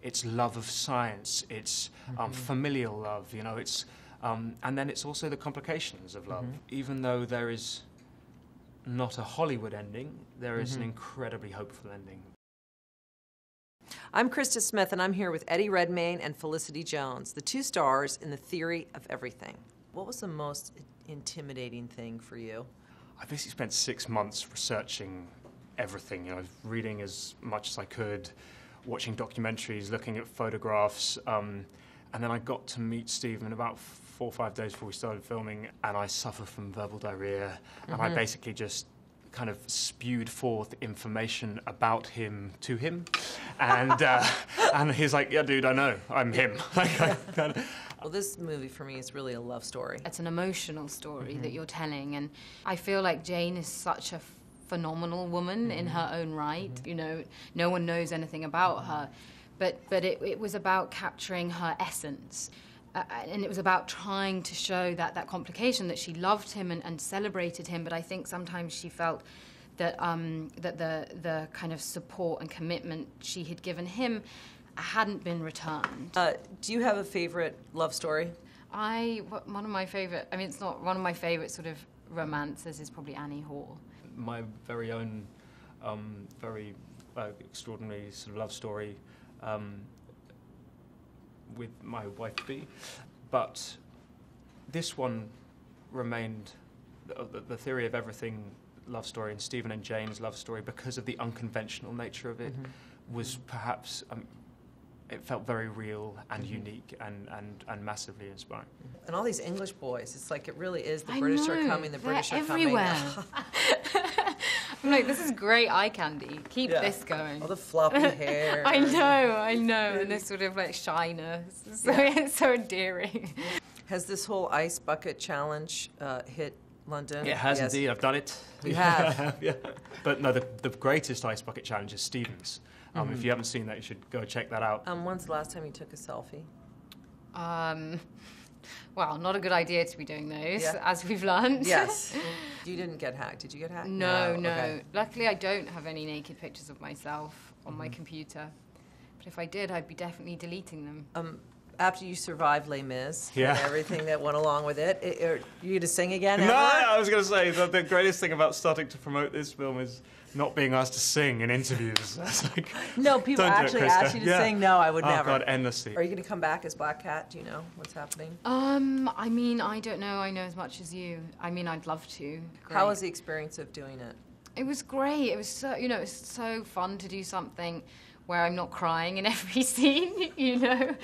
it's love of science, it's familial love, you know, it's and then it's also the complications of love. Even though there is not a Hollywood ending, there is an incredibly hopeful ending. I'm Krista Smith, and I'm here with Eddie Redmayne and Felicity Jones, the two stars in The Theory of Everything. What was the most intimidating thing for you? I basically spent 6 months researching everything, you know, reading as much as I could, watching documentaries, looking at photographs, and then I got to meet Stephen about 4 or 5 days before we started filming, and I suffer from verbal diarrhea, and I basically just kind of spewed forth information about him to him, and and he's like, yeah, dude, I know, I'm him. Well, this movie for me is really a love story. It's an emotional story that you're telling, and I feel like Jane is such a phenomenal woman in her own right. You know, no one knows anything about her, but it was about capturing her essence. And it was about trying to show that complication, that she loved him and celebrated him, but I think sometimes she felt that that the kind of support and commitment she had given him hadn't been returned. Do you have a favorite love story? One of my favorite, I mean, it's not one of my favorite sort of romances is probably Annie Hall. My very own, very extraordinary sort of love story with my wife-to-be, but this one remained the Theory of Everything love story, and Stephen and Jane's love story, because of the unconventional nature of it, was perhaps, it felt very real and unique and massively inspiring. And all these English boys, it's like it really is, the I British know, are coming, the British are everywhere. coming. I'm like, this is great eye candy. Keep this going. All the floppy hair. I know, and this sort of like shyness. So it's so endearing. Has this whole ice bucket challenge hit London? It has indeed. I've done it. You have? Yeah. But no, the greatest ice bucket challenge is Stephen's. If you haven't seen that, you should go check that out. When's the last time you took a selfie? Well, not a good idea to be doing those, as we've learned. Yes. You didn't get hacked. Did you get hacked? No. Okay. Luckily, I don't have any naked pictures of myself on my computer. But if I did, I'd be definitely deleting them. After you survived Les Mis and Yeah. everything that went along with it, are you going to sing again? No, ever? I was going to say the greatest thing about starting to promote this film is not being asked to sing in interviews. Like, No, people don't do it, actually Krista. ask you to sing. No, I would never. Oh God, endlessly. Are you going to come back as Black Cat? Do you know what's happening? I mean, I don't know. I know as much as you. I mean, I'd love to. Great. How was the experience of doing it? It was great. It was so, you know, it's so fun to do something where I'm not crying in every scene, you know.